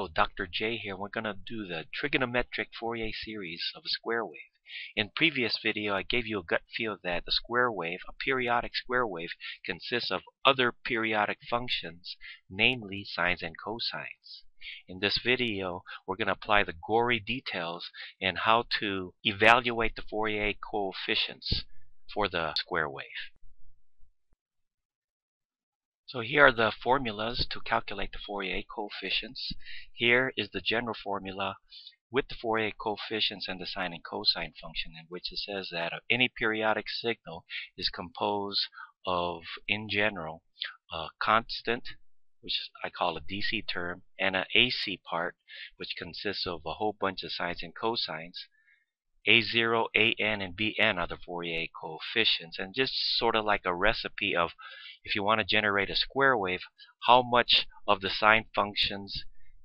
Hello, Dr. J here. We're going to do the trigonometric Fourier series of a square wave. In previous video, I gave you a gut feel that a square wave, a periodic square wave, consists of other periodic functions, namely sines and cosines. In this video, we're going to apply the gory details in how to evaluate the Fourier coefficients for the square wave. So here are the formulas to calculate the Fourier coefficients. Here is the general formula with the Fourier coefficients and the sine and cosine function, in which it says that any periodic signal is composed of, in general, a constant, which I call a DC term, and an AC part, which consists of a whole bunch of sines and cosines. A0, AN, and BN are the Fourier coefficients, and just sort of like a recipe of, if you want to generate a square wave, how much of the sine functions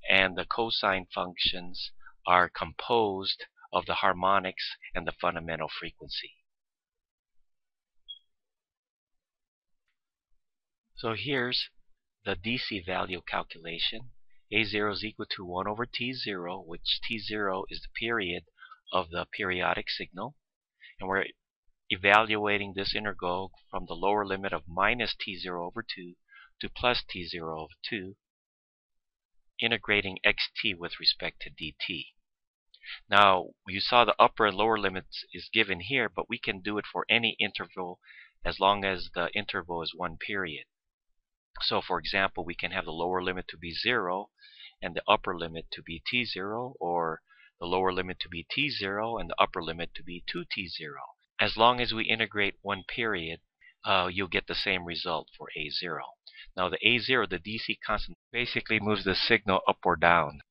and the cosine functions are composed of the harmonics and the fundamental frequency. So here's the DC value calculation. A0 is equal to 1 over T0, which T0 is the period of the periodic signal, and we're evaluating this integral from the lower limit of minus T0 over 2 to plus T0 over 2, integrating xt with respect to dt. Now, you saw the upper and lower limits is given here, but we can do it for any interval as long as the interval is one period. So, for example, we can have the lower limit to be 0 and the upper limit to be T0, or the lower limit to be T0 and the upper limit to be 2T0. As long as we integrate one period, you'll get the same result for A0. Now the A0, the DC constant, basically moves the signal up or down.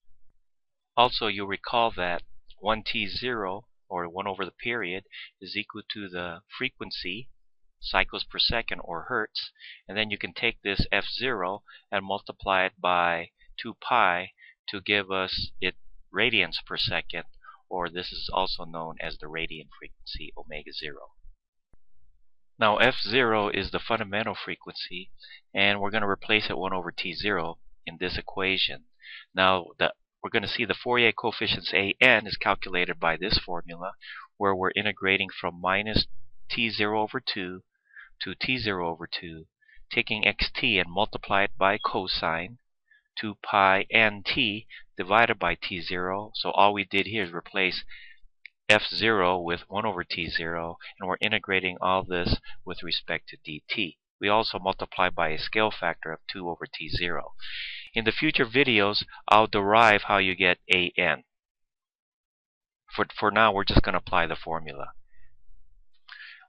Also, you'll recall that 1T0, or 1 over the period, is equal to the frequency, cycles per second, or hertz, and then you can take this F0 and multiply it by 2 pi to give us it radians per second, or this is also known as the radian frequency, omega 0. Now F0 is the fundamental frequency, and we're going to replace it 1 over T0 in this equation. Now we're going to see the Fourier coefficients AN is calculated by this formula, where we're integrating from minus T0 over 2 to T0 over 2, taking xt and multiply it by cosine, 2 pi nt divided by T0. So all we did here is replace F0 with 1 over T0, and we're integrating all this with respect to dt. We also multiply by a scale factor of 2 over T0. In the future videos, I'll derive how you get AN. For now, we're just going to apply the formula.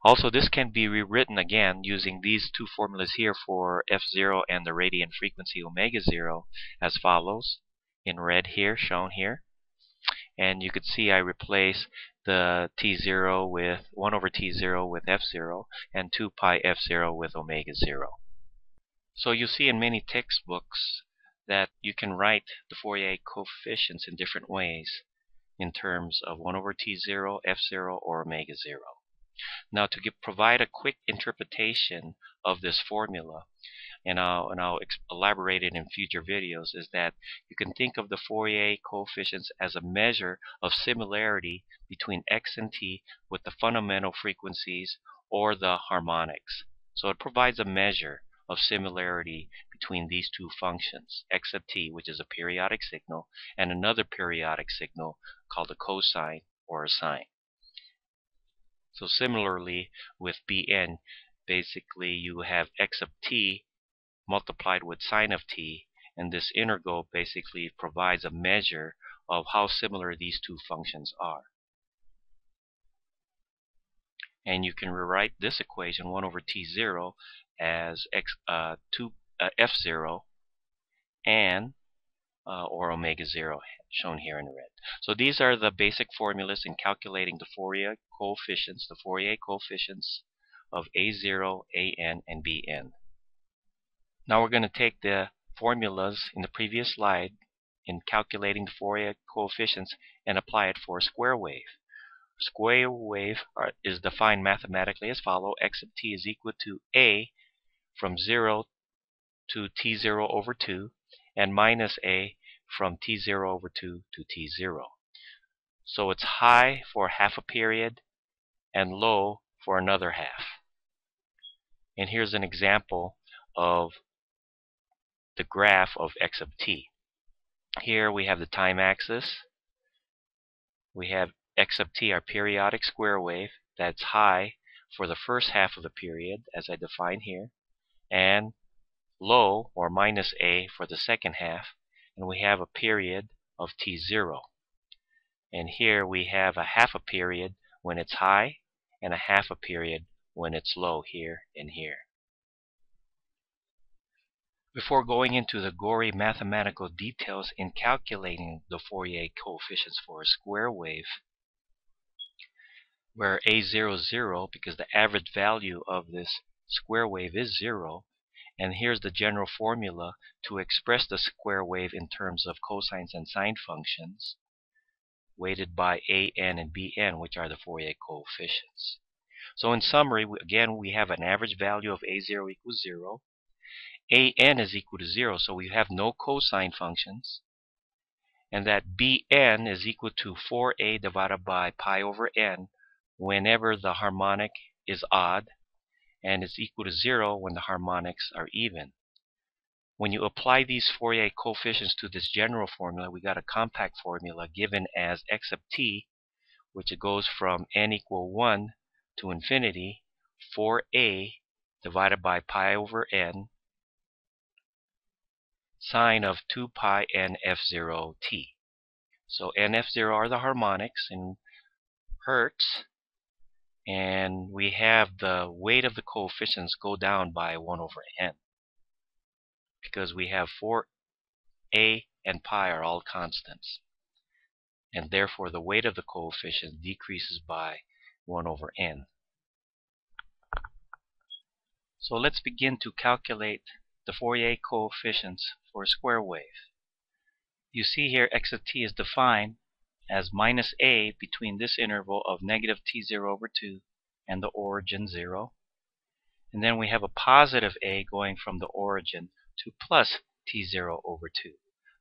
Also, this can be rewritten again using these two formulas here for F0 and the radian frequency omega 0 as follows, in red here, shown here. And you could see I replace the T0 with 1 over T0 with F0 and 2 pi F0 with omega 0. So you'll see in many textbooks that you can write the Fourier coefficients in different ways in terms of 1 over T0, F0, or omega 0. Now, to provide a quick interpretation of this formula, and I'll elaborate it in future videos, is that you can think of the Fourier coefficients as a measure of similarity between x and t with the fundamental frequencies or the harmonics. So it provides a measure of similarity between these two functions, x of t, which is a periodic signal, and another periodic signal called a cosine or a sine. So similarly with Bn, basically you have x of t multiplied with sine of t, and this integral basically provides a measure of how similar these two functions are. And you can rewrite this equation 1 over T0 as F0 and or omega 0, shown here in red. So these are the basic formulas in calculating the Fourier coefficients of A0, AN, and BN. Now we're going to take the formulas in the previous slide in calculating the Fourier coefficients and apply it for a square wave. A square wave is defined mathematically as follows. X of t is equal to A from 0 to T0 over 2, and minus A from t0 over 2 to t0. So it's high for half a period and low for another half. And here's an example of the graph of x of t. Here we have the time axis. We have x of t, our periodic square wave, that's high for the first half of the period, as I define here, and low, or minus a, for the second half. And we have a period of t0. And here we have a half a period when it's high, and a half a period when it's low, here and here. Before going into the gory mathematical details in calculating the Fourier coefficients for a square wave, where a0 is 0 because the average value of this square wave is 0, and here's the general formula to express the square wave in terms of cosines and sine functions, weighted by an and bn, which are the Fourier coefficients. So in summary, again, we have an average value of a0 equals 0. An is equal to 0, so we have no cosine functions. And that bn is equal to 4a divided by pi over n whenever the harmonic is odd, and it's equal to 0 when the harmonics are even. When you apply these Fourier coefficients to this general formula, we got a compact formula given as x of t, which it goes from n equal 1 to infinity, 4a divided by pi over n sine of 2 pi n f0 t. So n f0 are the harmonics in hertz, and we have the weight of the coefficients go down by 1 over n, because we have 4a and pi are all constants, and therefore the weight of the coefficient decreases by 1 over n. So let's begin to calculate the Fourier coefficients for a square wave. You see here x of t is defined as minus a between this interval of negative t0 over 2 and the origin 0. And then we have a positive a going from the origin to plus t0 over 2.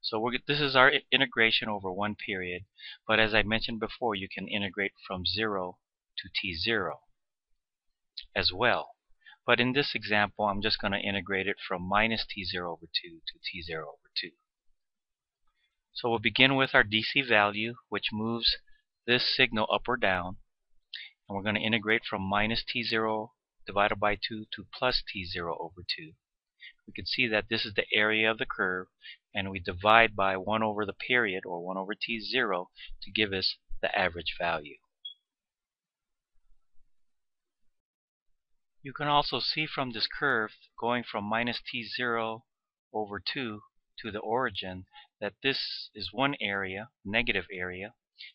So this is our integration over one period, but as I mentioned before, you can integrate from 0 to t0 as well. But in this example, I'm just going to integrate it from minus t0 over 2 to t0 over 2. So we'll begin with our DC value, which moves this signal up or down. And we're going to integrate from minus t0 divided by 2 to plus t0 over 2. We can see that this is the area of the curve, and we divide by 1 over the period, or 1 over t0, to give us the average value. You can also see from this curve, going from minus t0 over 2 to the origin, that this is one area, negative area,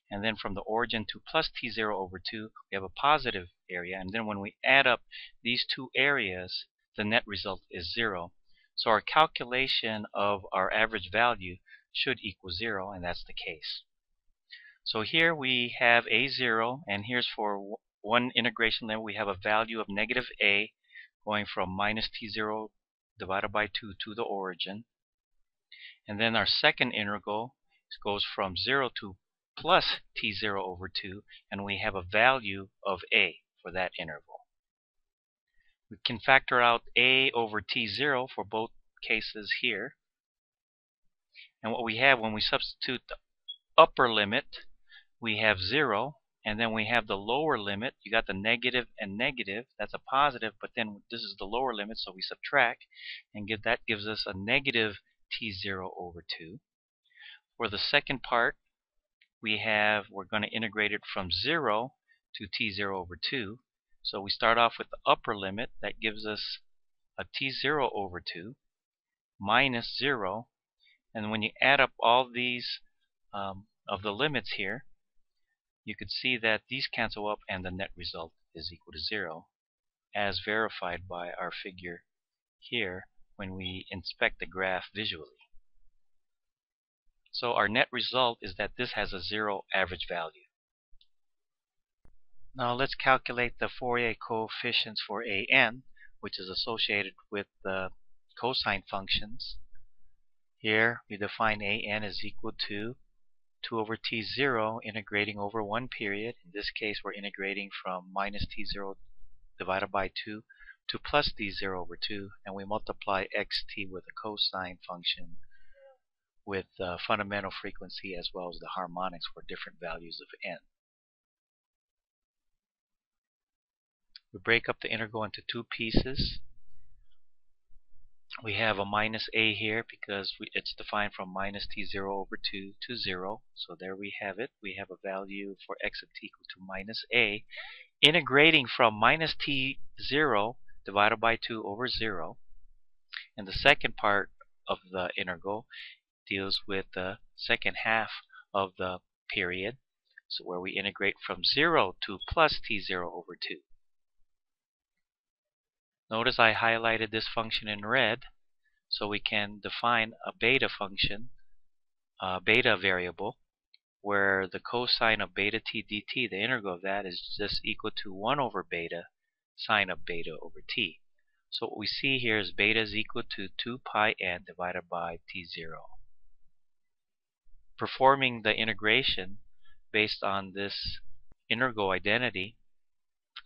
and then from the origin to plus t0 over 2, we have a positive area, and then when we add up these two areas, the net result is 0. So our calculation of our average value should equal 0, and that's the case. So here we have a0, and here's for one integration level, we have a value of negative a going from minus t0 divided by 2 to the origin. And then our second integral goes from 0 to plus t0 over 2, and we have a value of a for that interval. We can factor out a over t0 for both cases here. And what we have when we substitute the upper limit, we have 0, and then we have the lower limit. You got the negative and negative, that's a positive, but then this is the lower limit, so we subtract, and that gives us a negative t0 over 2. For the second part, we're going to integrate it from 0 to t0 over 2. So we start off with the upper limit, that gives us a t0 over 2 minus 0, and when you add up all these of the limits here, you could see that these cancel up and the net result is equal to 0, as verified by our figure here when we inspect the graph visually. So our net result is that this has a 0 average value. Now let's calculate the Fourier coefficients for an, which is associated with the cosine functions. Here we define an is equal to 2 over t0 integrating over one period. In this case, we're integrating from minus t0 divided by 2 to plus t0 over 2, and we multiply xt with a cosine function with the fundamental frequency as well as the harmonics for different values of n. We break up the integral into two pieces. We have a minus a here because it's defined from minus t0 over 2 to 0. So there we have it. We have a value for x of t equal to minus a, integrating from minus t0 divided by 2 over 0. And the second part of the integral deals with the second half of the period, so where we integrate from 0 to plus t0 over 2. Notice I highlighted this function in red, so we can define a beta function, a beta variable, where the cosine of beta t dt, the integral of that, is just equal to 1 over beta sine of beta over t. So what we see here is beta is equal to 2 pi n divided by t0. Performing the integration based on this integral identity,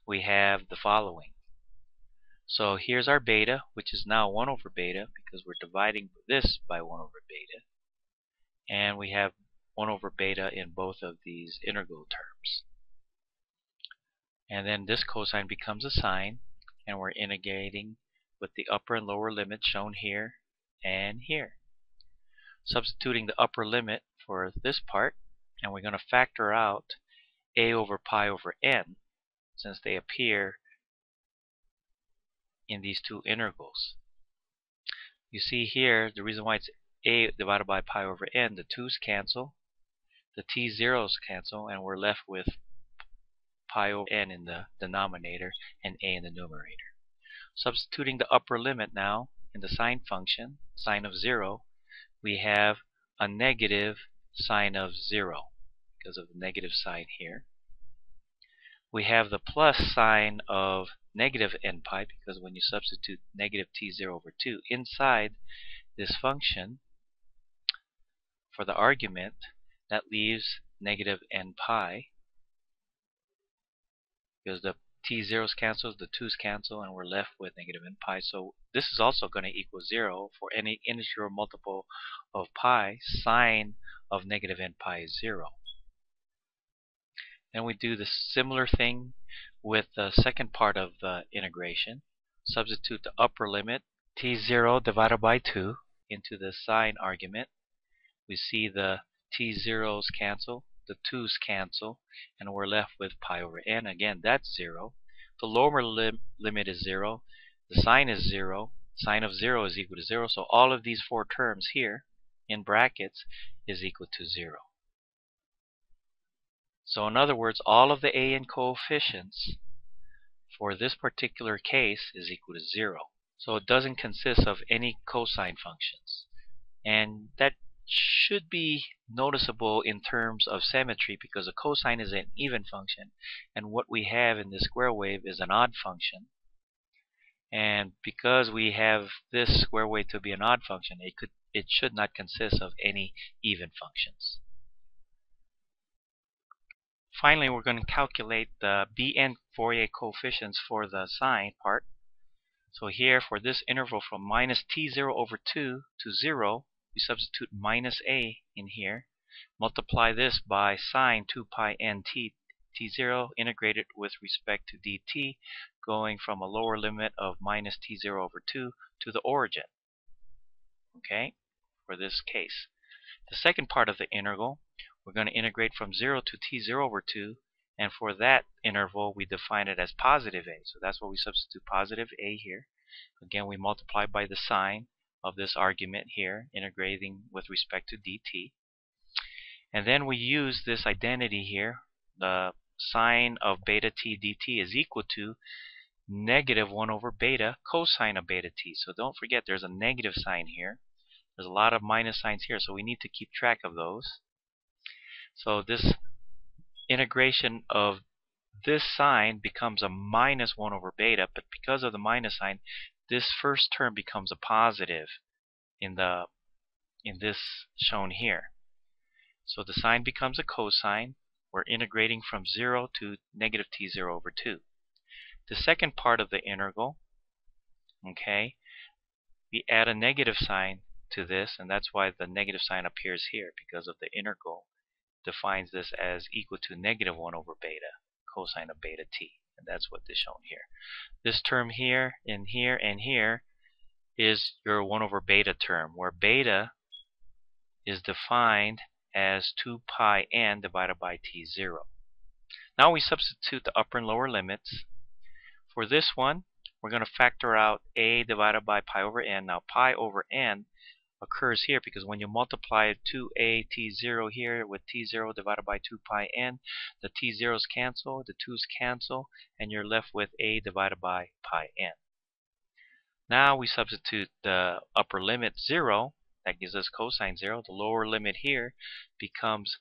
we have the following. So here's our beta, which is now 1 over beta because we're dividing this by 1 over beta. And we have 1 over beta in both of these integral terms. And then this cosine becomes a sine, and we're integrating with the upper and lower limits shown here and here. Substituting the upper limit for this part, and we're going to factor out a over pi over n, since they appear in these two integrals. You see here, the reason why it's a divided by pi over n, the 2's cancel, the t0's cancel, and we're left with pi over n in the denominator and a in the numerator. Substituting the upper limit now in the sine function, sine of 0, we have a negative sine of 0 because of the negative sign here. We have the plus sign of negative n pi because when you substitute negative t0 over 2 inside this function for the argument, that leaves negative n pi because the t0's cancels, the 2's cancel, and we're left with negative n pi. So this is also going to equal 0 for any integer multiple of pi. Sine of negative n pi is 0. And we do the similar thing with the second part of the integration. Substitute the upper limit, t0 divided by 2, into the sine argument. We see the t0's cancel, the 2's cancel, and we're left with pi over n. Again, that's 0. The lower limit is 0. The sine is 0. Sine of 0 is equal to 0. So all of these four terms here in brackets is equal to 0. So in other words, all of the a n coefficients for this particular case is equal to 0. So it doesn't consist of any cosine functions. And that should be noticeable in terms of symmetry because a cosine is an even function, and what we have in the square wave is an odd function. And because we have this square wave to be an odd function, it should not consist of any even functions. Finally, we're going to calculate the Bn Fourier coefficients for the sine part. So here, for this interval from minus t0 over 2 to 0, we substitute minus a in here. Multiply this by sine 2 pi n t0 integrated with respect to dt, going from a lower limit of minus t0 over 2 to the origin. Okay, for this case. The second part of the integral, we're going to integrate from 0 to t0 over 2, and for that interval we define it as positive a. So that's why we substitute positive a here. Again, we multiply by the sine of this argument here, integrating with respect to dt. And then we use this identity here. The sine of beta t dt is equal to negative 1 over beta cosine of beta t. So don't forget there's a negative sign here. There's a lot of minus signs here, so we need to keep track of those. So this integration of this sign becomes a minus 1 over beta, but because of the minus sign, this first term becomes a positive in the in this shown here. So the sine becomes a cosine. We're integrating from 0 to negative t0 over 2. The second part of the integral, okay, we add a negative sign to this, and that's why the negative sign appears here, because of the integral defines this as equal to negative 1 over beta, cosine of beta t. And that's what is shown here. This term here, and here, and here is your 1 over beta term, where beta is defined as 2 pi n divided by t0. Now we substitute the upper and lower limits. For this one, we're going to factor out a divided by pi over n. Now pi over n occurs here because when you multiply 2a t0 here with t0 divided by 2 pi n, the t0's cancel, the 2's cancel, and you're left with a divided by pi n. Now we substitute the upper limit 0. That gives us cosine 0. The lower limit here becomes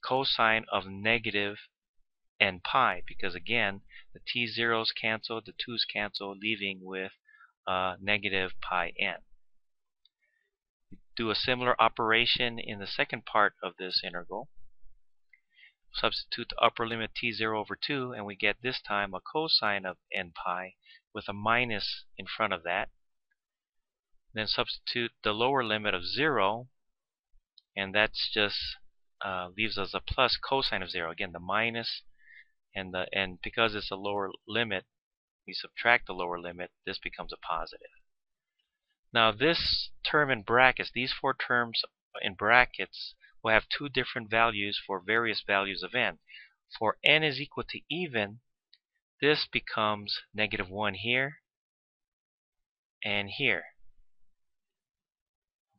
cosine of negative n pi, because again the t0's cancel, the 2's cancel, leaving with negative pi n. Do a similar operation in the second part of this integral. Substitute the upper limit t0 over 2, and we get this time a cosine of n pi with a minus in front of that. Then substitute the lower limit of 0, and that's just leaves us a plus cosine of 0. Again, the minus, and because it's a lower limit, we subtract the lower limit. This becomes a positive. Now this term in brackets, these four terms in brackets, will have two different values for various values of n. For n is equal to even, this becomes negative 1 here and here.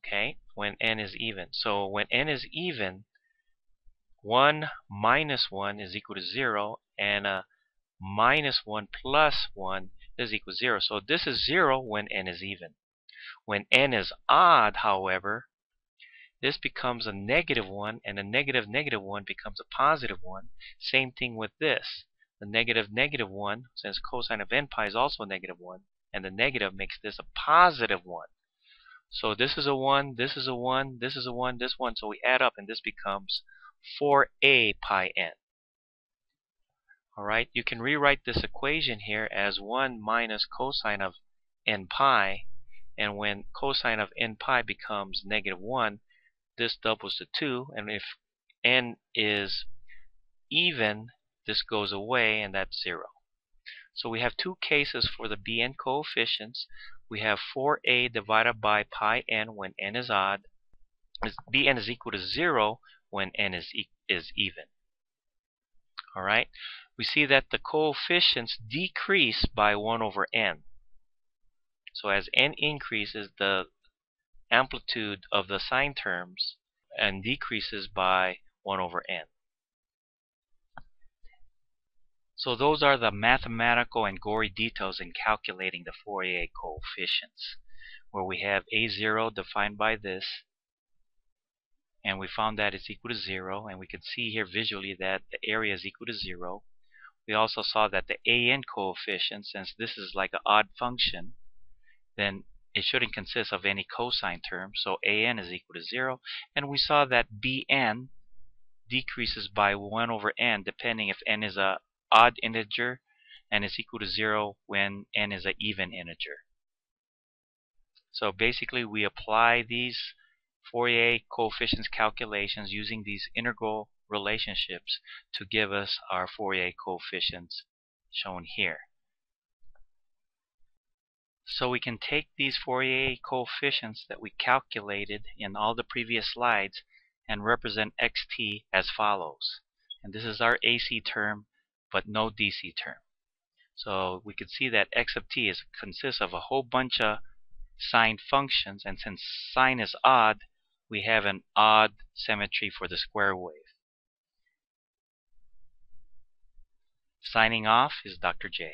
Okay, when n is even. So when n is even, 1 minus 1 is equal to 0, and minus 1 plus 1 is equal to 0. So this is 0 when n is even. When n is odd, however, this becomes a negative 1, and a negative 1 becomes a positive 1. Same thing with this. The negative 1, since cosine of n pi is also negative 1, and the negative makes this a positive 1. So this is a 1, this is a 1, this is a 1, this 1. So we add up, and this becomes 4a pi n. Alright, you can rewrite this equation here as 1 minus cosine of n pi. And when cosine of n pi becomes negative 1, this doubles to 2. And if n is even, this goes away, and that's 0. So we have two cases for the Bn coefficients. We have 4a divided by pi n when n is odd. Bn is equal to 0 when n is even. Alright, we see that the coefficients decrease by 1 over n. So as n increases, the amplitude of the sine terms and decreases by 1 over n. So those are the mathematical and gory details in calculating the Fourier coefficients, where we have a0 defined by this, and we found that it's equal to 0, and we can see here visually that the area is equal to 0. We also saw that the an coefficient, since this is like an odd function, then it shouldn't consist of any cosine term, so an is equal to 0. And we saw that bn decreases by 1 over n depending if n is an odd integer, and it's equal to 0 when n is an even integer. So basically we apply these Fourier coefficients calculations using these integral relationships to give us our Fourier coefficients shown here. So we can take these Fourier coefficients that we calculated in all the previous slides and represent xt as follows. And this is our AC term, but no DC term. So we could see that x of t consists of a whole bunch of sine functions, and since sine is odd, we have an odd symmetry for the square wave. Signing off is Dr. J.